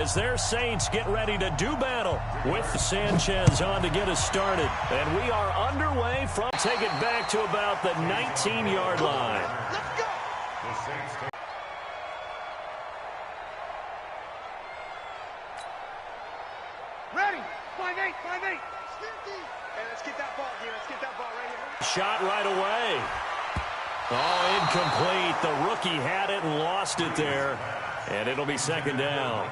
As their Saints get ready to do battle with Sanchez on to get us started. And we are underway from take it back to about the 19-yard line. Let's go. Ready. 5-8, 5-8. Hey, let's get that ball, dude. Let's get that ball right here. Shot right away. Oh, incomplete. The rookie had it and lost it there. And it'll be second down.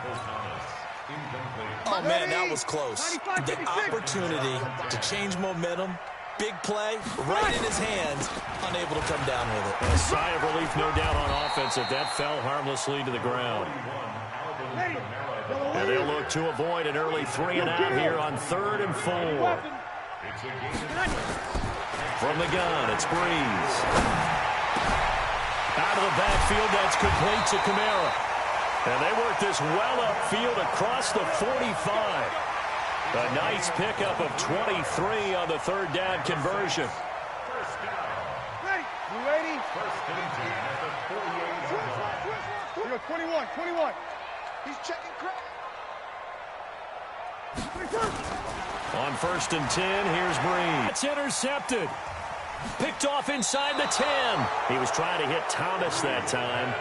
Oh, man, that was close. The opportunity to change momentum, big play, right in his hands, unable to come down with it. A sigh of relief, no doubt, on offense if that fell harmlessly to the ground. And they'll look to avoid an early 3-and-out here on 3rd and 4. From the gun, it's Breeze. Out of the backfield, that's complete to Kamara. And they work this well upfield across the 45. A nice pickup of 23 on the 3rd down conversion. Ready. You ready? First and 10 at the 48. 21. He's checking crack. On 1st and 10, here's Breeze. It's intercepted. Picked off inside the 10. He was trying to hit Thomas that time.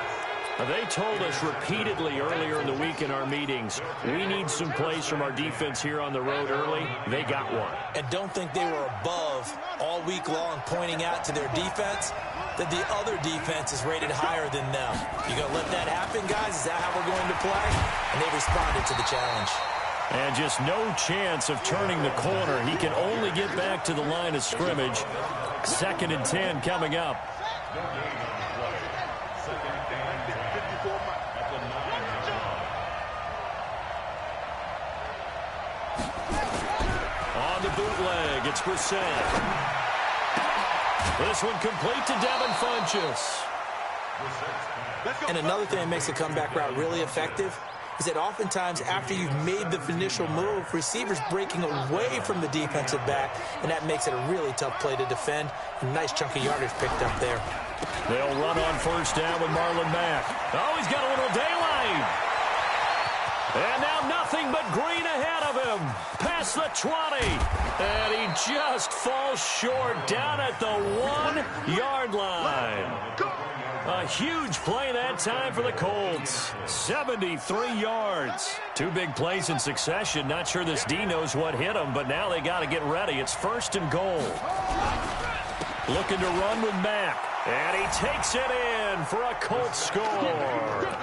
They told us repeatedly earlier in the week in our meetings, we need some plays from our defense here on the road early. They got one. And don't think they were above all week long pointing out to their defense that the other defense is rated higher than them. You going to let that happen, guys? Is that how we're going to play? And they responded to the challenge. And just no chance of turning the corner. He can only get back to the line of scrimmage. 2nd and 10 coming up. On the bootleg, it's Brissett. This one complete to Devin Funchess. And another thing that makes a comeback route really effective is that oftentimes after you've made the initial move, receivers breaking away from the defensive back, and that makes it a really tough play to defend. A nice chunk of yardage picked up there. They'll run on 1st down with Marlon Mack. Oh, he's got a little daylight. And now nothing but green ahead of him. Past the 20. And he just falls short down at the 1-yard line. A huge play that time for the Colts. 73 yards. 2 big plays in succession. Not sure this D knows what hit him, but now they got to get ready. It's 1st and goal. Looking to run with Mack. And he takes it in for a Colts score.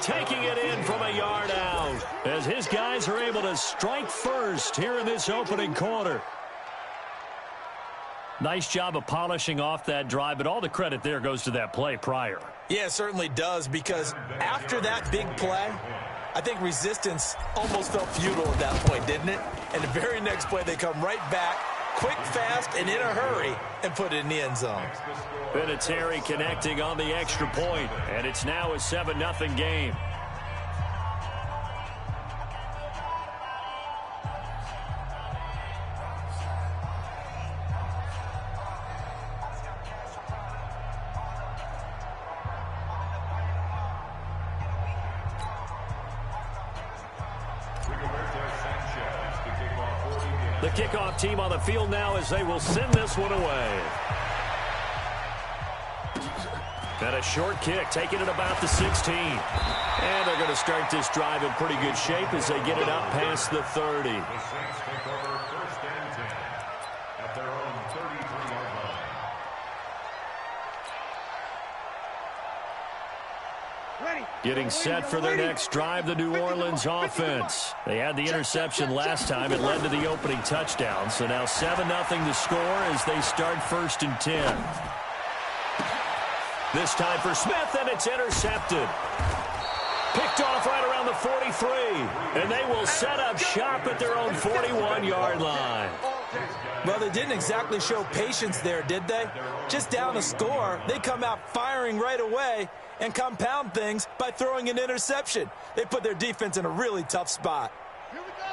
Taking it in from a yard out. As his guys are able to strike first here in this opening quarter. Nice job of polishing off that drive, but all the credit there goes to that play prior. Yeah, it certainly does, because after that big play, I think resistance almost felt futile at that point, didn't it? And the very next play, they come right back, quick, fast, and in a hurry, and put it in the end zone. Vinatieri connecting on the extra point, and it's now a 7-0 game. The kickoff team on the field now as they will send this one away. And a short kick, taking it about the 16. And they're going to start this drive in pretty good shape as they get it up past the 30. The Saints take over 1st and 10 at their own 33-yard line. Getting set for their next drive, the New Orleans offense. They had the interception last time. It led to the opening touchdown. So now 7-0 to score as they start 1st and 10. This time for Smith, and it's intercepted. Picked off right around the 43. And they will set up shop at their own 41-yard line. Well, they didn't exactly show patience there, did they? Just down a score, they come out firing right away and compound things by throwing an interception. They put their defense in a really tough spot.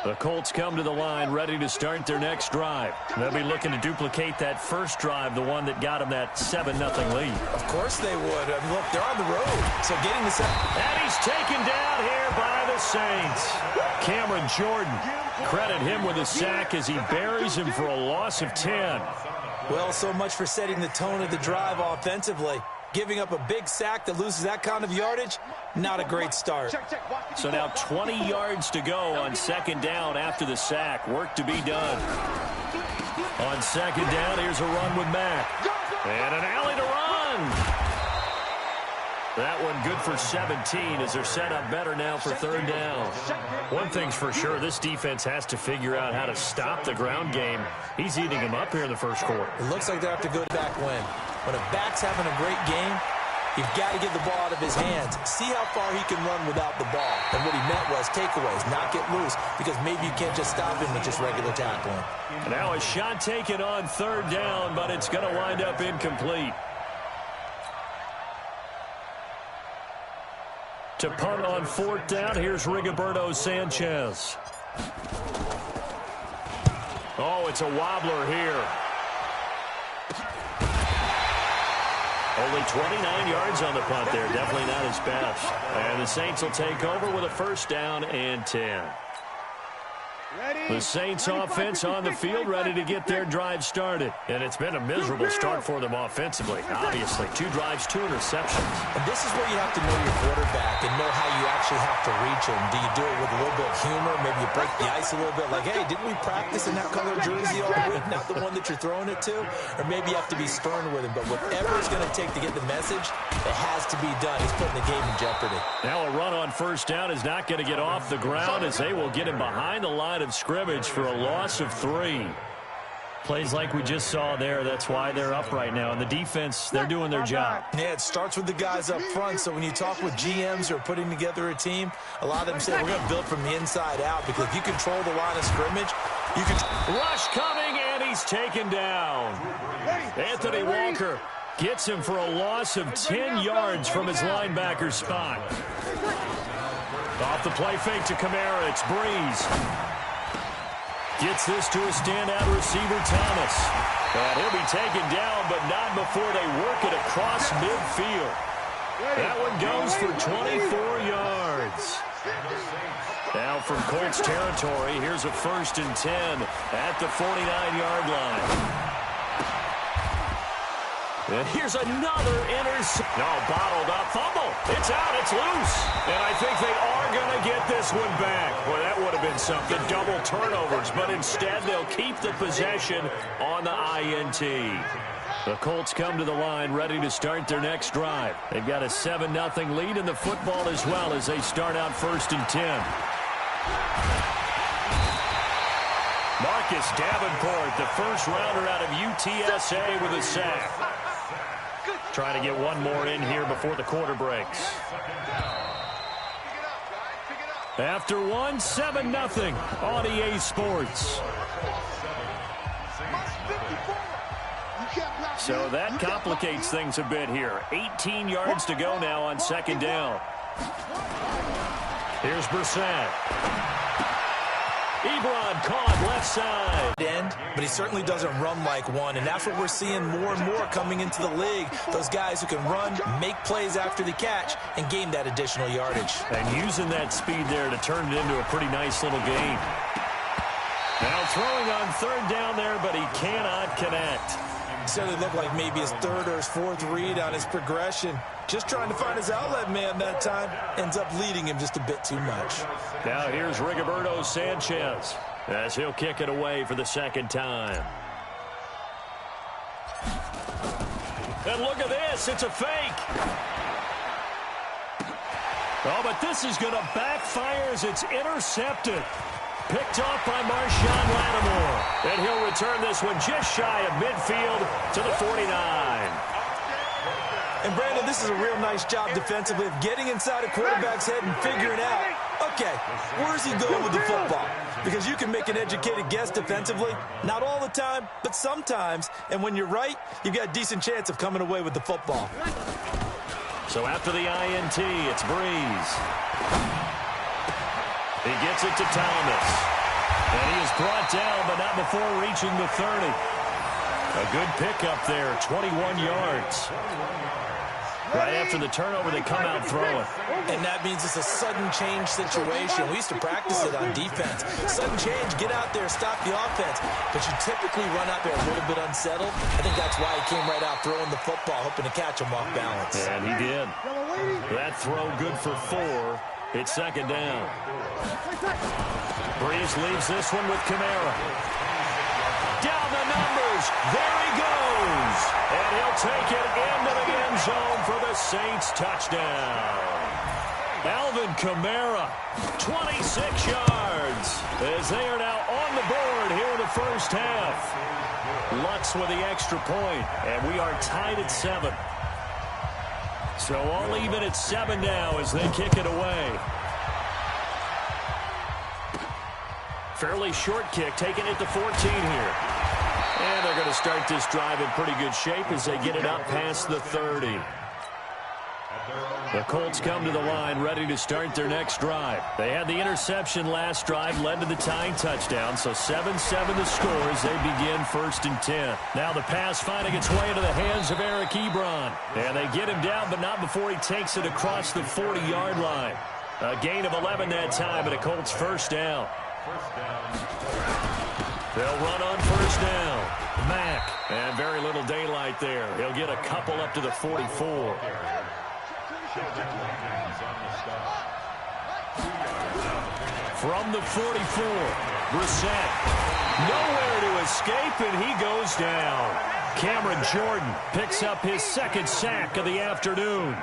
The Colts come to the line ready to start their next drive. They'll be looking to duplicate that first drive, the one that got them that 7-0 lead. Of course they would. I mean, look, they're on the road, so getting the set. And he's taken down here by the the Saints. Cameron Jordan, credit him with a sack as he buries him for a loss of 10. Well, so much for setting the tone of the drive offensively. Giving up a big sack that loses that kind of yardage, not a great start. So now 20 yards to go on second down after the sack. Work to be done. On second down, here's a run with Mack. And an alley to run. That one good for 17 as they're set up better now for third down. One thing's for sure, this defense has to figure out how to stop the ground game. He's eating them up here in the first quarter. It looks like they have to go back when a back's having a great game, you've got to get the ball out of his hands. See how far he can run without the ball. And what he meant was takeaways, not get loose, because maybe you can't just stop him with just regular tackling. Now a shot taken on third down, but it's going to wind up incomplete. To punt on fourth down, here's Rigoberto Sanchez. Oh, it's a wobbler here. Only 29 yards on the punt there. Definitely not his best. And the Saints will take over with a first down and 10. The Saints offense on the field, ready to get their drive started. And it's been a miserable start for them offensively. Obviously, 2 drives, 2 interceptions. And this is where you have to know your quarterback and know how you actually have to reach him. Do you do it with a little bit of humor? Maybe you break the ice a little bit, like, hey, didn't we practice in that color jersey all week? Not the one that you're throwing it to? Or maybe you have to be stern with him. But whatever it's going to take to get the message, it has to be done. He's putting the game in jeopardy. Now a run on first down is not going to get off the ground as they will get him behind the line of scrimmage for a loss of 3. Plays like we just saw there. That's why they're up right now. And the defense, they're doing their job. Yeah, it starts with the guys up front. So when you talk with GMs who are putting together a team, a lot of them say we're going to build from the inside out, because if you control the line of scrimmage, you can... Rush coming, and he's taken down. Anthony Walker gets him for a loss of 10 yards from his linebacker spot. Off the play fake to Kamara, it's Breeze. Gets this to a standout receiver, Thomas. And he'll be taken down, but not before they work it across midfield. That one goes for 24 yards. Now from Colts territory, here's a 1st and 10 at the 49-yard line. And here's another interception. No, bottled up fumble. It's out. It's loose. And I think they are going to get this one back. Well, that would have been something. Double turnovers. But instead, they'll keep the possession on the INT. The Colts come to the line ready to start their next drive. They've got a 7-0 lead in the football as well as they start out 1st and 10. Marcus Davenport, the first rounder out of UTSA with a sack. Trying to get one more in here before the quarter breaks. After one, 7-0 on EA Sports. So that complicates things a bit here. 18 yards to go now on second down. Here's Brissett. Ebron caught left side. But he certainly doesn't run like one, and that's what we're seeing more and more coming into the league. Those guys who can run, make plays after the catch, and gain that additional yardage. And using that speed there to turn it into a pretty nice little game. Now throwing on third down there, but he cannot connect. So it looked like maybe his 3rd or his 4th read on his progression. Just trying to find his outlet man that time. Ends up leading him just a bit too much. Now here's Rigoberto Sanchez as he'll kick it away for the 2nd time. And look at this. It's a fake. Oh, but this is going to backfire as it's intercepted. Picked off by Marshawn Lattimore. And he'll return this one just shy of midfield to the 49. And, Brandon, this is a real nice job defensively of getting inside a quarterback's head and figuring out, okay, where's he going with the football? Because you can make an educated guess defensively. Not all the time, but sometimes. And when you're right, you've got a decent chance of coming away with the football. So after the INT, it's Breeze. He gets it to Thomas. And he is brought down, but not before reaching the 30. A good pickup there, 21 yards. Right after the turnover, they come out throwing. And that means it's a sudden change situation. We used to practice it on defense. Sudden change, get out there, stop the offense. But you typically run out there a little bit unsettled. I think that's why he came right out throwing the football, hoping to catch him off balance. And he did. That throw good for 4. It's second down. Breeze leaves this one with Kamara. Down the numbers. There he goes. And he'll take it into the end zone for the Saints touchdown. Alvin Kamara, 26 yards, as they are now on the board here in the first half. Lutz with the extra point, and we are tied at 7. So all even at 7 now as they kick it away. Fairly short kick, taking it to 14 here. And they're going to start this drive in pretty good shape as they get it up past the 30. The Colts come to the line ready to start their next drive. They had the interception last drive, led to the tying touchdown, so 7-7 the score as they begin 1st and 10. Now the pass finding its way into the hands of Eric Ebron. And they get him down, but not before he takes it across the 40-yard line. A gain of 11 that time, and a Colts first down. They'll run on first down. Mack, and very little daylight there. He'll get a couple up to the 44. From the 44, Brissett. Nowhere to escape, and he goes down. Cameron Jordan picks up his second sack of the afternoon.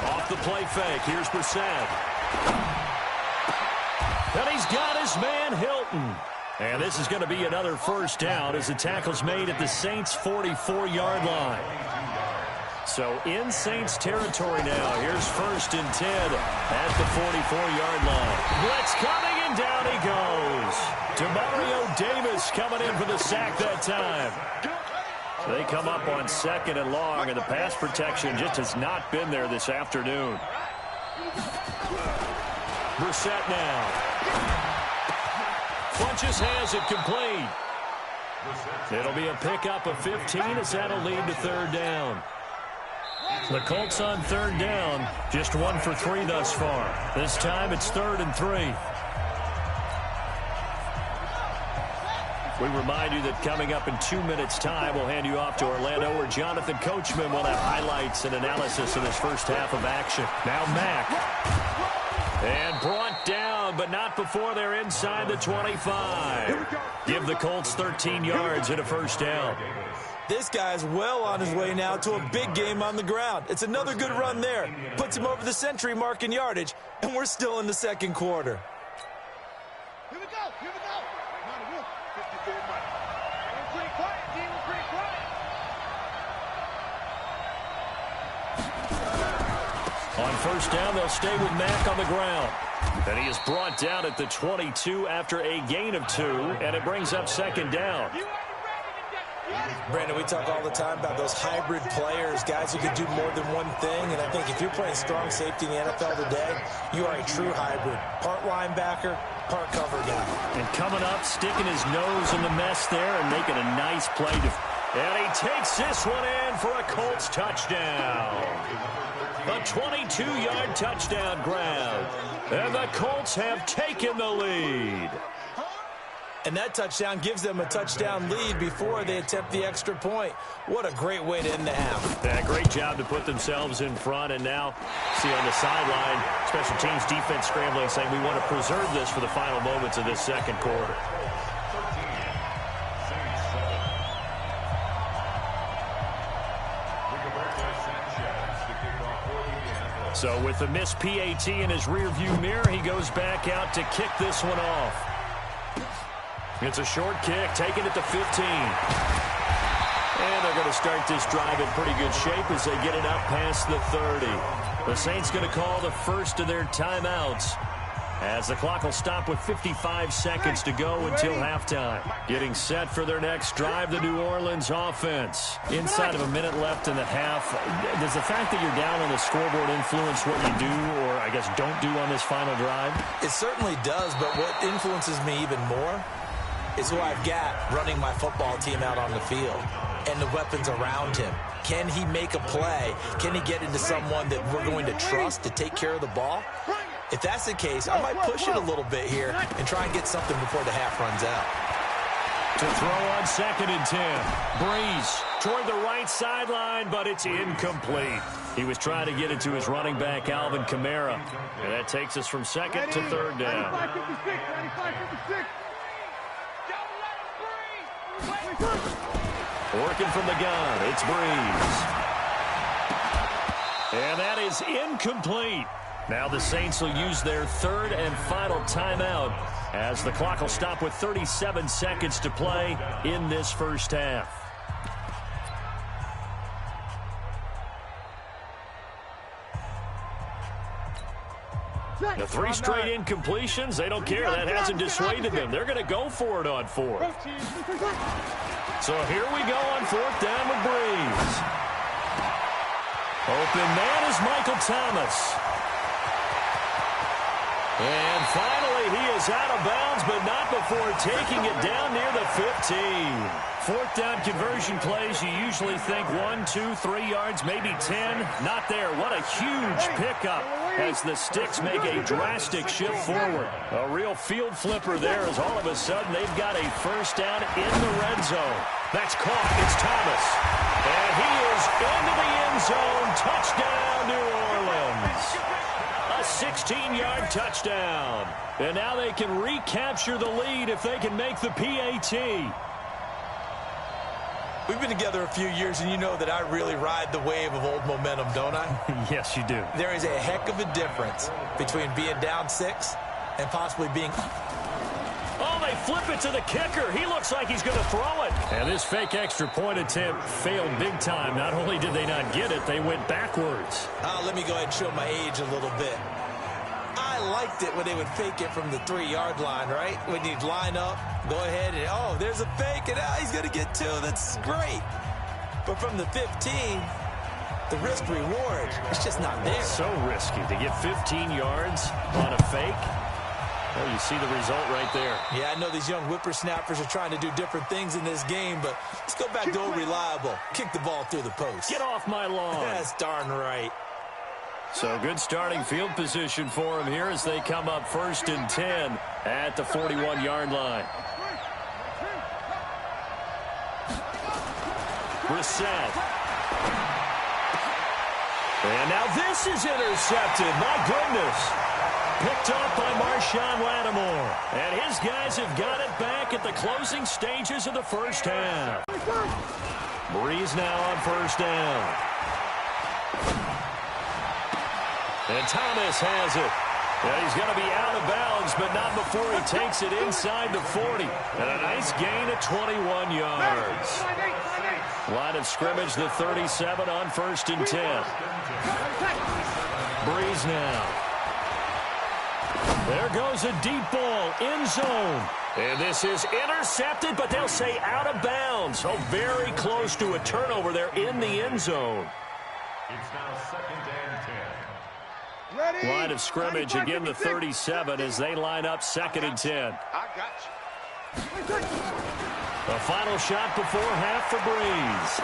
Off the play fake, here's Brissett. And he's got his man Hilton. And this is going to be another first down as the tackle's made at the Saints' 44-yard line. So in Saints territory now. Here's 1st and 10 at the 44-yard line. Blitz coming, and down he goes. Demario Davis coming in for the sack that time. So they come up on 2nd and long, and the pass protection just has not been there this afternoon. Brissett now. Funches has it complete. It'll be a pickup of 15 as that'll lead to 3rd down. The Colts on 3rd down, just 1 for 3 thus far. This time it's 3rd and 3. We remind you that coming up in 2 minutes' time, we'll hand you off to Orlando, where Jonathan Coachman will have highlights and analysis of this first half of action. Now Mack. And brought down, but not before they're inside the 25. Give the Colts 13 yards and a first down. This guy's well on his way now to a big game on the ground. It's another good run there. Puts him over the century mark in yardage, and we're still in the 2nd quarter. Here we go. Here we go. We're pretty quiet, team. We're pretty quiet. On first down, they'll stay with Mack on the ground. And he is brought down at the 22 after a gain of 2, and it brings up 2nd down. Brandon, we talk all the time about those hybrid players, guys who can do more than one thing, and I think if you're playing strong safety in the NFL today, you are a true hybrid. Part linebacker, part cover guy. And coming up, sticking his nose in the mess there and making a nice play. And he takes this one in for a Colts touchdown. A 22-yard touchdown grab. And the Colts have taken the lead. And that touchdown gives them a touchdown lead before they attempt the extra point. What a great way to end the half. Yeah, great job to put themselves in front. And now, see on the sideline, special teams defense scrambling, saying we want to preserve this for the final moments of this 2nd quarter. So with the missed PAT in his rearview mirror, he goes back out to kick this one off. It's a short kick, taking it to 15. And they're going to start this drive in pretty good shape as they get it up past the 30. The Saints going to call the first of their timeouts, as the clock will stop with 55 seconds to go until halftime. Getting set for their next drive, the New Orleans offense. Inside of a minute left in the half, does the fact that you're down on the scoreboard influence what you do, or I guess don't do on this final drive? It certainly does, but what influences me even more is who I've got running my football team out on the field and the weapons around him. Can he make a play? Can he get into someone that we're going to trust to take care of the ball? If that's the case, I might push it a little bit here and try and get something before the half runs out. To throw on 2nd and 10. Breeze toward the right sideline, but it's incomplete. He was trying to get it to his running back, Alvin Kamara. And that takes us from 2nd to 3rd down. 95-56. Working from the gun, it's Breeze. And that is incomplete. Now the Saints will use their 3rd and final timeout as the clock will stop with 37 seconds to play in this first half. The 3 straight incompletions, they don't care. That hasn't dissuaded them. They're going to go for it on 4th. So here we go on 4th down with Breeze. Open man is Michael Thomas. And finally, he is out of bounds, but not before taking it down near the 15. 4th down conversion plays, you usually think 1, 2, 3 yards, maybe 10. Not there. What a huge pickup as the Sticks make a drastic shift forward. A real field flipper there as all of a sudden they've got a first down in the red zone. That's caught. It's Thomas. And he is into the end zone. Touchdown, New Orleans. A 16-yard touchdown. And now they can recapture the lead if they can make the PAT. We've been together a few years, and you know that I really ride the wave of old momentum, don't I? Yes, you do. There is a heck of a difference between being down 6 and possibly being... Oh, they flip it to the kicker. He looks like he's going to throw it. And this fake extra point attempt failed big time. Not only did they not get it, they went backwards. Let me go ahead and show my age a little bit. I liked it when they would fake it from the 3-yard line, right? When you'd line up, go ahead and, oh, there's a fake, and he's going to get 2. That's great. But from the 15, the risk-reward, it's just not there. So risky to get 15 yards on a fake. Well, you see the result right there. Yeah, I know these young whippersnappers are trying to do different things in this game, but let's go back to old reliable. Kick the ball through the post. Get off my lawn. That's darn right. So good starting field position for him here as they come up 1st and 10 at the 41-yard line. Brissett. And now this is intercepted. My goodness. Picked off by Marshawn Lattimore. And his guys have got it back at the closing stages of the first half. Breeze now on 1st down. And Thomas has it. Yeah, he's going to be out of bounds, but not before he takes it inside the 40. And a nice gain of 21 yards. Line of scrimmage, the 37 on 1st and 10. Breeze now. There goes a deep ball, end zone. And this is intercepted, but they'll say out of bounds. So very close to a turnover there in the end zone. It's now 2nd and 10. Ready. Line of scrimmage, again the 37 as they line up 2nd and 10. I got you. A final shot before half for Breeze.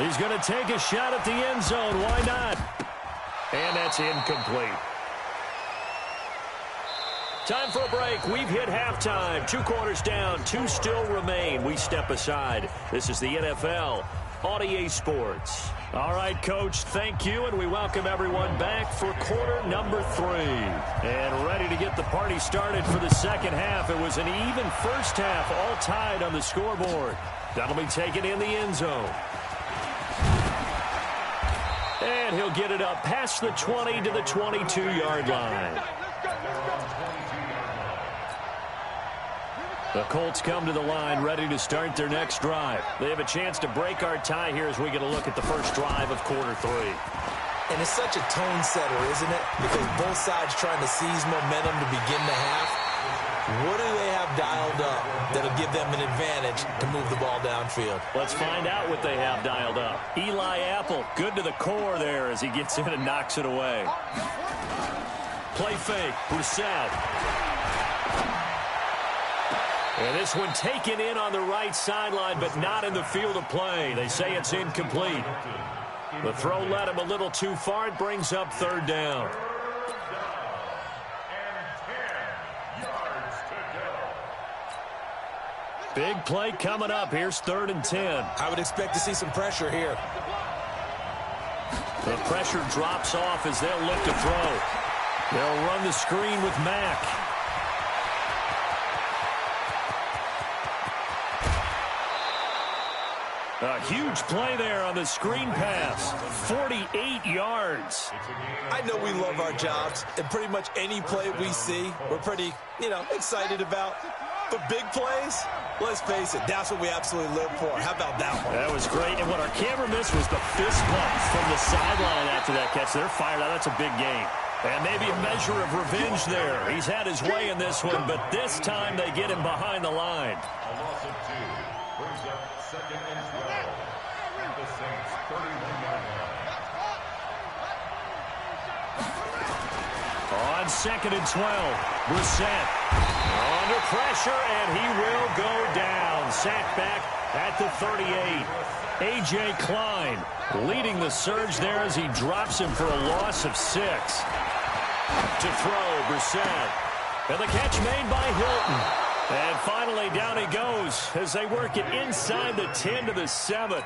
He's going to take a shot at the end zone. Why not? And that's incomplete. Time for a break. We've hit halftime. 2 quarters down. 2 still remain. We step aside. This is the NFL on EA Sports. All right, Coach, thank you, and we welcome everyone back for quarter number 3. And ready to get the party started for the second half. It was an even first half, all tied on the scoreboard. That'll be taken in the end zone. And he'll get it up past the 20 to the 22-yard line. The Colts come to the line ready to start their next drive. They have a chance to break our tie here as we get a look at the first drive of quarter 3. And it's such a tone setter, isn't it? Because both sides trying to seize momentum to begin the half. What do they have dialed up that'll give them an advantage to move the ball downfield? Let's find out what they have dialed up. Eli Apple, good to the core there as he gets in and knocks it away. Play fake, Brissett. And this one taken in on the right sideline, but not in the field of play. They say it's incomplete. The throw led him a little too far. It brings up third down. Big play coming up. Here's 3rd and 10. I would expect to see some pressure here. The pressure drops off as they'll look to throw. They'll run the screen with Mack. A huge play there on the screen pass. 48 yards. I know we love our jobs, and pretty much any play we see, we're pretty, excited about. But big plays, let's face it, that's what we absolutely live for. How about that one? That was great. And what our camera missed was the fist bump from the sideline after that catch. They're fired out. That's a big game. And maybe a measure of revenge there. He's had his way in this one, but this time they get him behind the line. A loss of 2 brings up 2nd and 12. And the Saints 31-yard line. On 2nd and 12, Brissett under pressure, and he will go down. Sacked back at the 38. A.J. Klein leading the surge there as he drops him for a loss of 6. To throw, Brissett. And the catch made by Hilton. And finally, down he goes as they work it inside the 10 to the 7.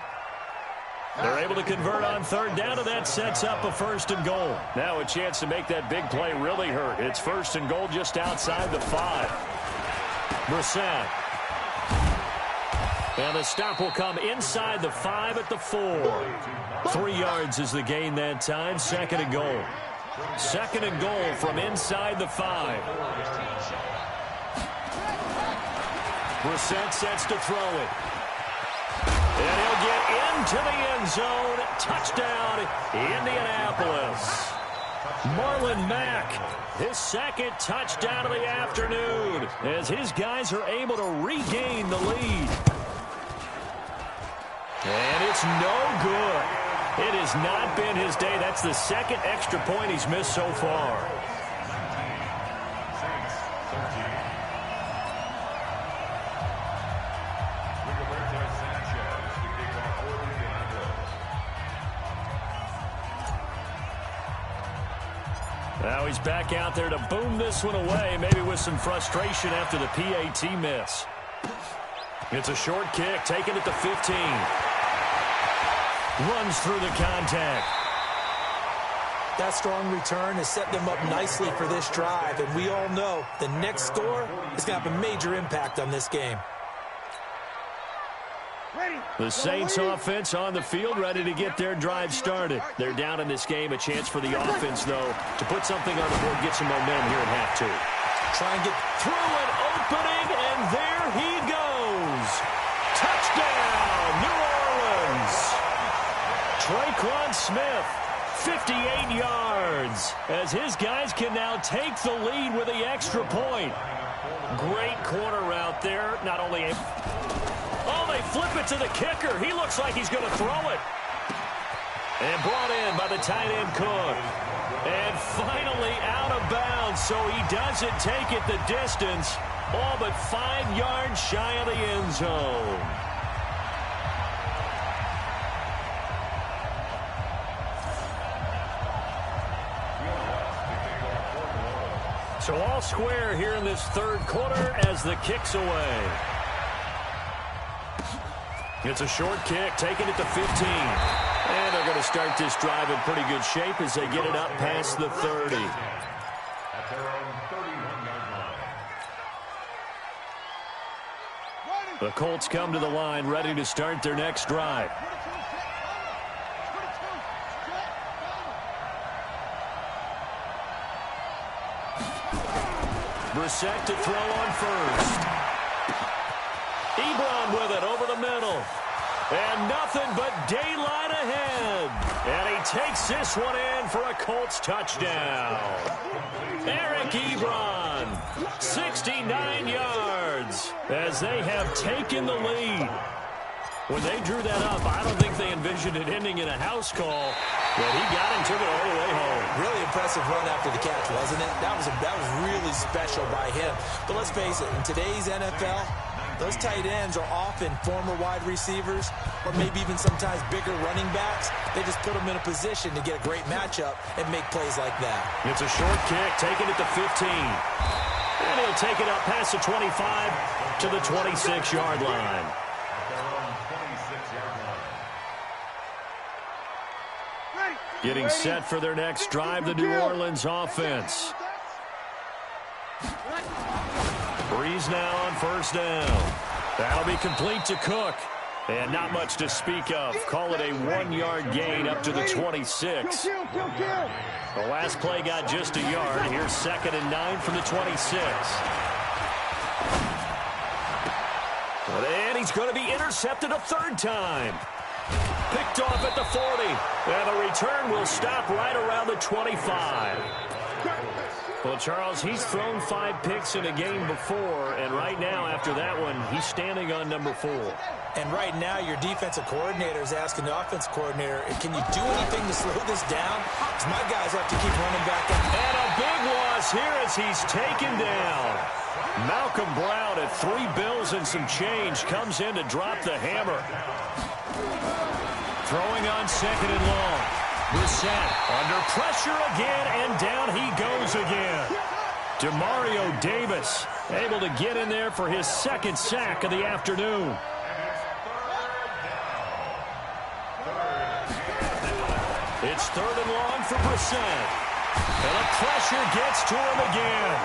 They're able to convert on 3rd down, and that sets up a 1st and goal. Now a chance to make that big play really hurt. It's 1st and goal just outside the 5. Brissett. And the stop will come inside the 5 at the 4. 3 yards is the gain that time. 2nd and goal. 2nd and goal from inside the 5. Brissett sets to throw it. And he'll get into the end zone. Touchdown, Indianapolis. Marlon Mack, his 2nd touchdown of the afternoon as his guys are able to regain the lead. And it's no good. It has not been his day. That's the 2nd extra point he's missed so far. Now he's back out there to boom this one away, maybe with some frustration after the PAT miss. It's a short kick, taken at the 15. Runs through the contact. That strong return has set them up nicely for this drive, and we all know the next score is going to have a major impact on this game. The Saints offense on the field, ready to get their drive started. They're down in this game. A chance for the offense, though, to put something on the board, get some momentum here in half 2. Try and get through an opening, and there he goes. Touchdown, New Orleans. Traquan Smith, 58 yards, as his guys can now take the lead with the extra point. Great corner route there. Not only they flip it to the kicker. He looks like he's going to throw it. And brought in by the tight end Cook. And finally out of bounds, so he doesn't take it the distance. All but 5 yards shy of the end zone. So all square here in this 3rd quarter as the kick's away. It's a short kick, taken at the 15. And they're going to start this drive in pretty good shape as they get it up past the 30. At their own 31-yard line. The Colts come to the line, ready to start their next drive. Brissett to throw on 1st. Ebron with it over the middle. And nothing but daylight ahead. And he takes this one in for a Colts touchdown. Eric Ebron, 69 yards, as they have taken the lead. When they drew that up, I don't think they envisioned it ending in a house call, but he got him, took it all the way home. Really impressive run after the catch, wasn't it? That was really special by him. But let's face it, in today's NFL, those tight ends are often former wide receivers or maybe even sometimes bigger running backs. They just put them in a position to get a great matchup and make plays like that. It's a short kick, taking it to 15. And he'll take it up past the 25 to the 26-yard line. Getting set for their next drive, the New Orleans offense. Breeze now on first down. That'll be complete to Cook. And not much to speak of. Call it a 1-yard gain up to the 26. The last play got just a yard. Here's 2nd and 9 from the 26. And he's going to be intercepted a 3rd time. Picked off at the 40. And the return will stop right around the 25. Well, Charles, he's thrown 5 picks in a game before, and right now, after that one, he's standing on number 4. And right now, your defensive coordinator is asking the offensive coordinator, can you do anything to slow this down? Because my guys have to keep running back up. And a big loss here as he's taken down. Malcolm Brown at 3 bills and some change comes in to drop the hammer. Throwing on 2nd and long. Brissett under pressure again, and down he goes again. Demario Davis able to get in there for his 2nd sack of the afternoon. It's 3rd and long for Brissett. And the pressure gets to him again.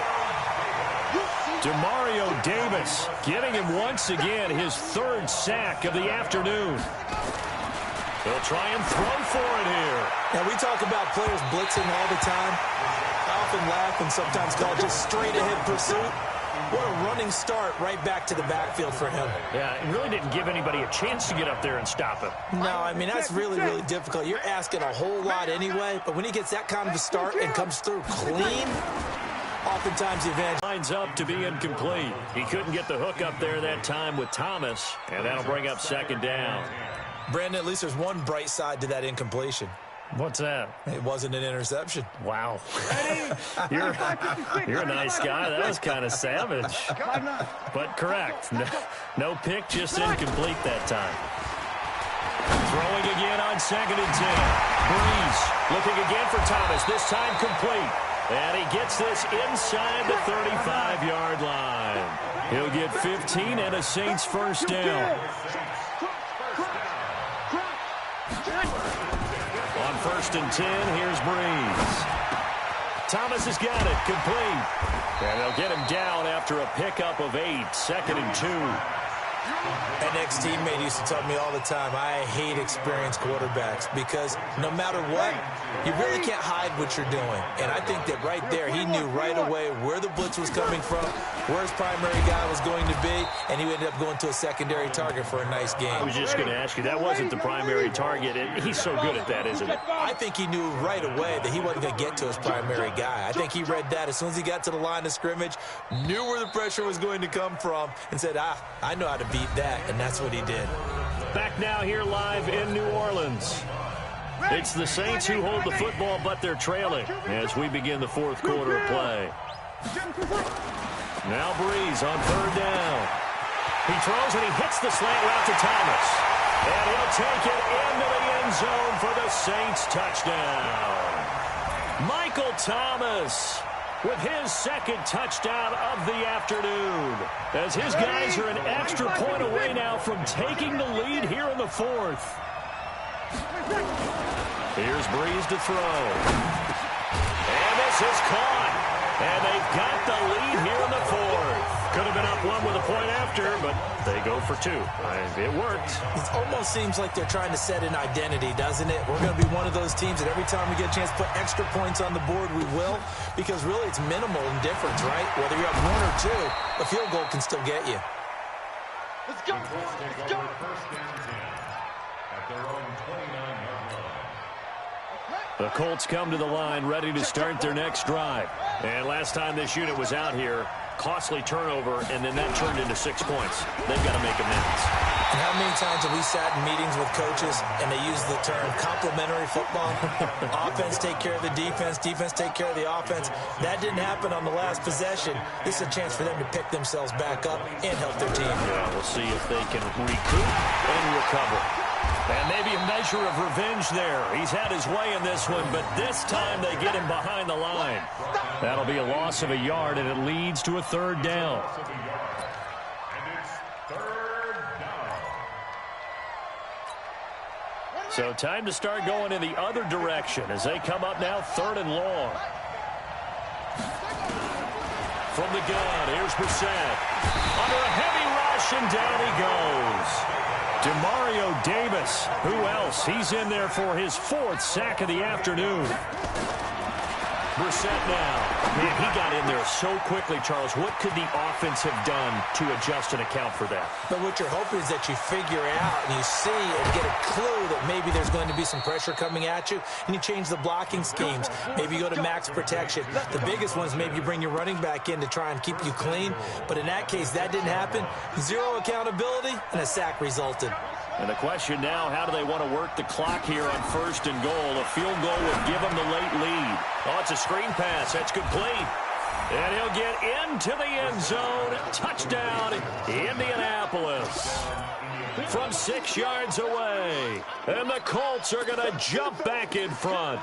Demario Davis getting him once again his 3rd sack of the afternoon. They'll try and throw for it here. Now, we talk about players blitzing all the time. I often laugh and sometimes call it just straight-ahead pursuit. What a running start right back to the backfield for him. Yeah, it really didn't give anybody a chance to get up there and stop him. No, I mean, that's really, really difficult. You're asking a whole lot anyway, but when he gets that kind of a start and comes through clean, oftentimes the advantage lines up to be incomplete. He couldn't get the hook up there that time with Thomas, and that'll bring up 2nd down. Brandon, at least there's one bright side to that incompletion. What's that? It wasn't an interception. Wow. You're a nice guy. That was kind of savage. But correct. No pick, just incomplete that time. Throwing again on 2nd and 10. Breeze looking again for Thomas. This time complete. And he gets this inside the 35-yard line. He'll get 15 and a Saints 1st down. On 1st and 10, here's Breeze. Thomas has got it, complete. And they'll get him down after a pickup of 8, 2nd and 2. An ex-teammate used to tell me all the time, I hate experienced quarterbacks because no matter what, you really can't hide what you're doing. And I think that right there, he knew right away where the blitz was coming from, where his primary guy was going to be, and he ended up going to a secondary target for a nice game. I was just going to ask you, that wasn't the primary target, and he's so good at that, isn't it? I think he knew right away that he wasn't going to get to his primary guy. I think he read that as soon as he got to the line of scrimmage, knew where the pressure was going to come from, and said, I know how to beat that, and that's what he did. Back now here live in New Orleans. It's the Saints who hold the football, but they're trailing as we begin the 4th quarter of play. Now Breeze on 3rd down. He throws and he hits the slant route to Thomas. And he'll take it into the end zone for the Saints touchdown. Michael Thomas with his 2nd touchdown of the afternoon. As his guys are an extra point away now from taking the lead here in the 4th. Here's Breeze to throw. And this is caught. And they've got the lead here in the 4th. Could have been up 1 with a point after, but they go for 2. It worked. It almost seems like they're trying to set an identity, doesn't it? We're going to be one of those teams that every time we get a chance to put extra points on the board, we will. Because really it's minimal in difference, right? Whether you're up 1 or 2, a field goal can still get you. Let's go. Let's go. At their own 29-yard line. The Colts come to the line ready to start their next drive. And last time this unit was out here, costly turnover, and then that turned into 6 points. They've got to make amends. And how many times have we sat in meetings with coaches and they use the term complementary football? Offense take care of the defense, defense take care of the offense. That didn't happen on the last possession. This is a chance for them to pick themselves back up and help their team. Yeah, we'll see if they can recoup and recover. And maybe a measure of revenge there. He's had his way in this one, but this time they get him behind the line. That'll be a loss of a yard, and it leads to a third down. So time to start going in the other direction as they come up now third and long. From the gun, here's Brissett. Under a heavy rush, and down he goes. Demario Davis. Who else? He's in there for his 4th sack of the afternoon. Brissett now. Man, he got in there so quickly, Charles. What could the offense have done to adjust and account for that? But what you're hoping is that you figure out and you see and get a clue that maybe there's going to be some pressure coming at you, and you change the blocking schemes. Maybe you go to max protection. The biggest one is maybe you bring your running back in to try and keep you clean. But in that case, that didn't happen. 0 accountability, and a sack resulted. And the question now, how do they want to work the clock here on 1st and goal? A field goal would give them the late lead. Oh, it's a screen pass. That's complete. And he'll get into the end zone. Touchdown, Indianapolis. From 6 yards away. And the Colts are going to jump back in front.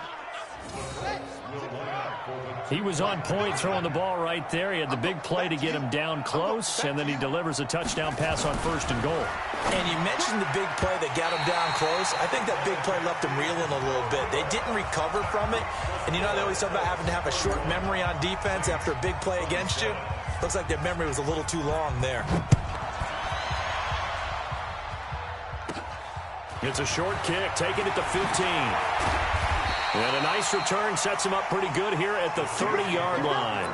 He was on point throwing the ball right there. He had the big play to get him down close, and then he delivers a touchdown pass on 1st and goal. And you mentioned the big play that got him down close. I think that big play left him reeling a little bit. They didn't recover from it. And you know they always talk about having to have a short memory on defense after a big play against you. Looks like their memory was a little too long there. It's a short kick, taking it to 15. And a nice return sets him up pretty good here at the 30-yard line.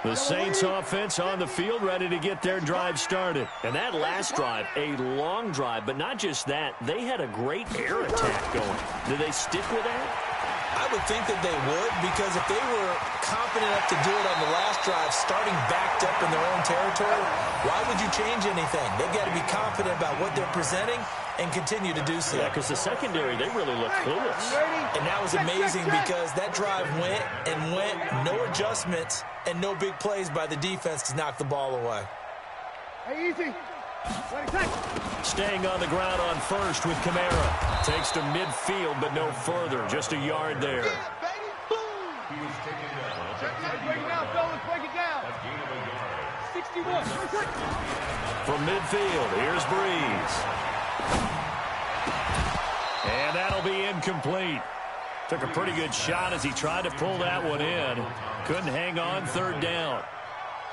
The Saints offense on the field, ready to get their drive started. And that last drive, a long drive, but not just that. They had a great air attack going. Do they stick with that? I would think that they would, because if they were confident enough to do it on the last drive, starting backed up in their own territory, why would you change anything? They've got to be confident about what they're presenting and continue to do so. Yeah, because the secondary, they really look clueless. And that was amazing because that drive went and went, no adjustments and no big plays by the defense to knock the ball away. Hey, easy. Staying on the ground on 1st with Kamara. Takes to midfield, but no further. Just a yard there. Break it down, fellas. Break it down. 61. From midfield, here's Breeze. And that'll be incomplete. Took a pretty good shot as he tried to pull that one in. Couldn't hang on, 3rd down.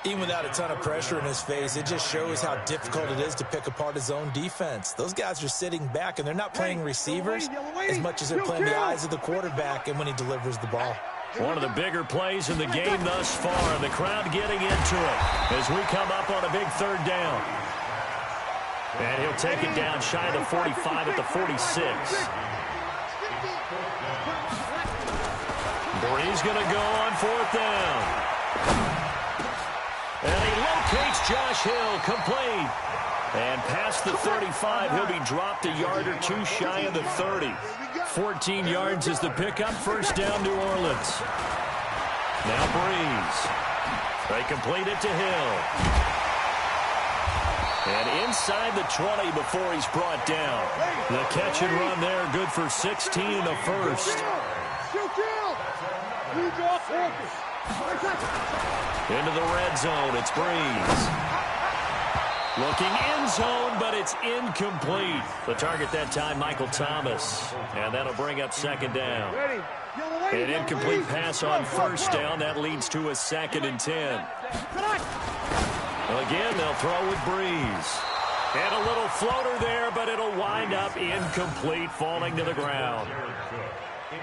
Even without a ton of pressure in his face, it just shows how difficult it is to pick apart his own defense. Those guys are sitting back, and they're not playing receivers as much as they're playing the eyes of the quarterback and when he delivers the ball. One of the bigger plays in the game thus far, and the crowd getting into it as we come up on a big 3rd down. And he'll take it down shy of the 45 at the 46. Breeze going to go on 4th down. And he locates Josh Hill, complete. And past the 35, he'll be dropped a yard or two shy of the 30. 14 yards is the pickup, 1st down, New Orleans. Now Breeze. They complete it to Hill. And inside the 20 before he's brought down. The catch and run there, good for 16 and a 1st. Into the red zone, it's Breeze. Looking end zone, but it's incomplete. The target that time, Michael Thomas. And that'll bring up 2nd down. An incomplete pass on 1st down. That leads to a 2nd and 10. Again, they'll throw with Breeze. And a little floater there, but it'll wind up incomplete, falling to the ground.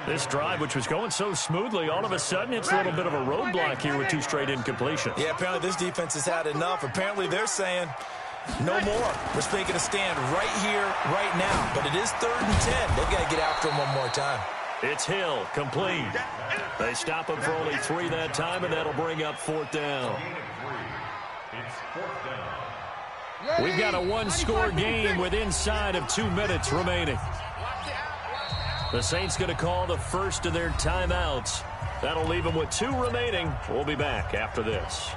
This drive, which was going so smoothly, all of a sudden it's a little bit of a roadblock here with 2 straight incompletions. Yeah, apparently this defense has had enough. Apparently they're saying, no more. We're making a stand right here, right now. But it is 3rd and 10. They've got to get after him one more time. It's Hill, complete. They stop him for only 3 that time, and that'll bring up 4th down. It's 4th down. We've got a one-score game with inside of 2 minutes remaining. The Saints going to call the first of their timeouts. That'll leave them with 2 remaining. We'll be back after this.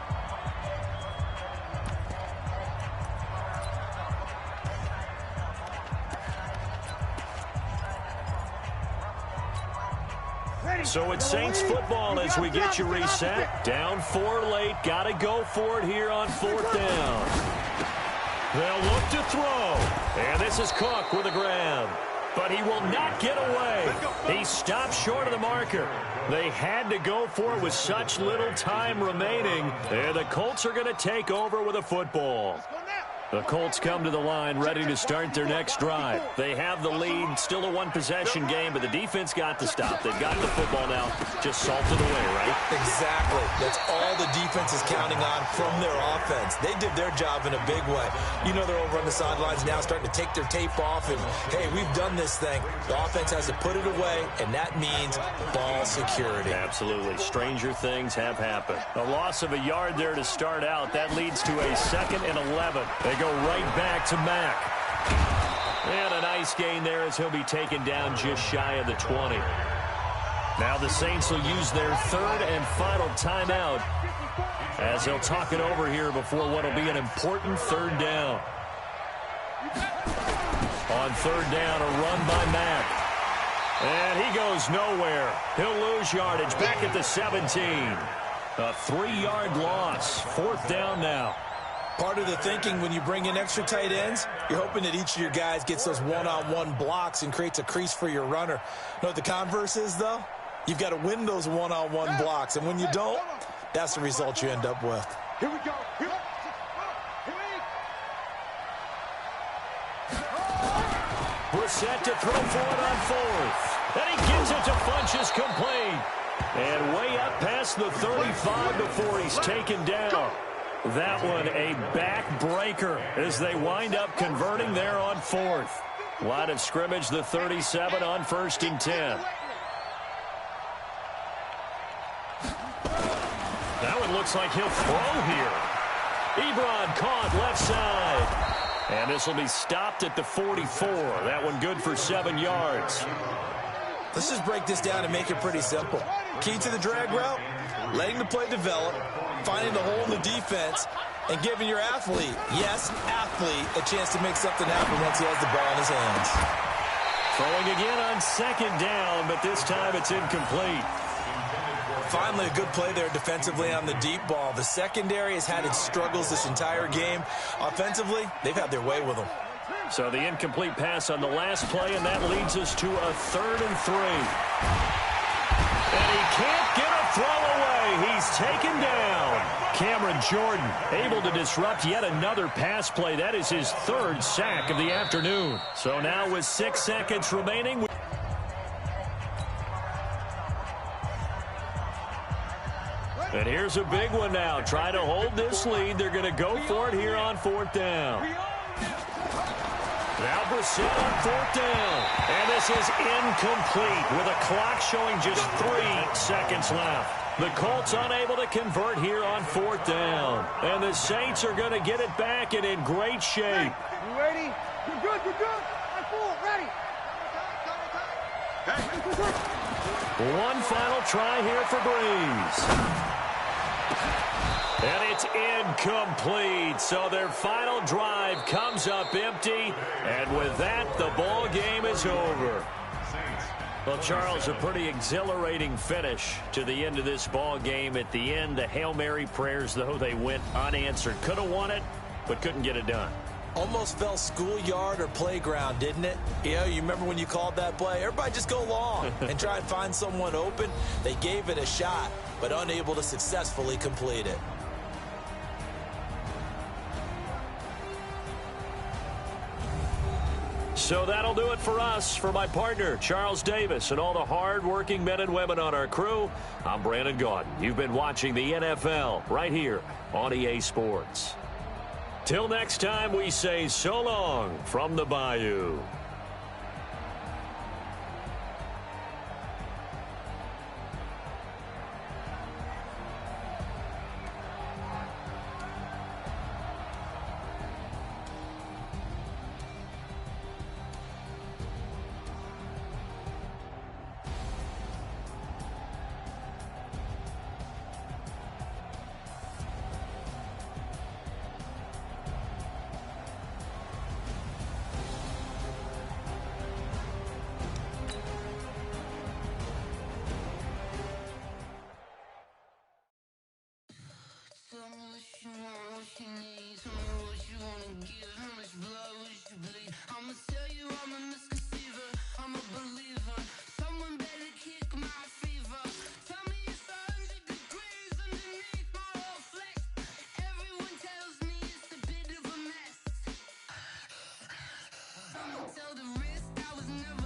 So it's Saints football as we get you reset. Down 4 late. Got to go for it here on 4th down. They'll look to throw. And this is Cook with a grab. But he will not get away. He stopped short of the marker. They had to go for it with such little time remaining. And the Colts are going to take over with a football. The Colts come to the line ready to start their next drive. They have the lead, still a one-possession game, but the defense got to stop. They've got the football now, just salted away, right? Exactly. That's all the defense is counting on from their offense. They did their job in a big way. You know they're over on the sidelines now starting to take their tape off, and, hey, we've done this thing. The offense has to put it away, and that means ball security. Absolutely. Stranger things have happened. A loss of a yard there to start out. That leads to a 2nd and 11. They go right back to Mack. And a nice gain there as he'll be taken down just shy of the 20. Now the Saints will use their 3rd and final timeout as they'll talk it over here before what will be an important 3rd down. On 3rd down, a run by Mack. And he goes nowhere. He'll lose yardage back at the 17. A 3-yard loss. 4th down now. Part of the thinking when you bring in extra tight ends, you're hoping that each of your guys gets those one-on-one blocks and creates a crease for your runner. You know what the converse is, though? You've got to win those one-on-one blocks, and when you don't, that's the result you end up with. Here we go. We're set to throw for it on 4th. And he gives it to Funchess complete. And way up past the 35 before he's taken down. That one a backbreaker as they wind up converting there on 4th. Line of scrimmage, the 37 on 1st and 10. That one looks like he'll throw here. Ebron caught left side. And this will be stopped at the 44. That one good for 7 yards. Let's just break this down and make it pretty simple. Key to the drag route, letting the play develop, finding the hole in the defense, and giving your athlete, yes, athlete, a chance to make something happen once he has the ball in his hands. Throwing again on 2nd down, but this time it's incomplete. Finally, a good play there defensively on the deep ball. The secondary has had its struggles this entire game. Offensively, they've had their way with them. So the incomplete pass on the last play, and that leads us to a 3rd and 3. And he can't get a throw away. He's taken down. Cameron Jordan able to disrupt yet another pass play. That is his 3rd sack of the afternoon. So now with 6 seconds remaining. And here's a big one now. Try to hold this lead. They're going to go for it here on 4th down. Now Brissett on 4th down. And this is incomplete with a clock showing just 3 seconds left. The Colts unable to convert here on 4th down. And the Saints are going to get it back and in great shape. You ready? You're good. I'm full. Ready. One final try here for Breeze. And it's incomplete. So their final drive comes up empty. And with that, the ball game is over. Well, Charles, a pretty exhilarating finish to the end of this ball game. At the end, the Hail Mary prayers, though, they went unanswered. Could have won it, but couldn't get it done. Almost felt schoolyard or playground, didn't it? Yeah, you remember when you called that play? Everybody just go long and try and find someone open. They gave it a shot, but unable to successfully complete it. So that'll do it for us. For my partner, Charles Davis, and all the hard-working men and women on our crew, I'm Brandon Gaudin. You've been watching the NFL right here on EA Sports. Till next time, we say so long from the Bayou. Tell the wrist I was never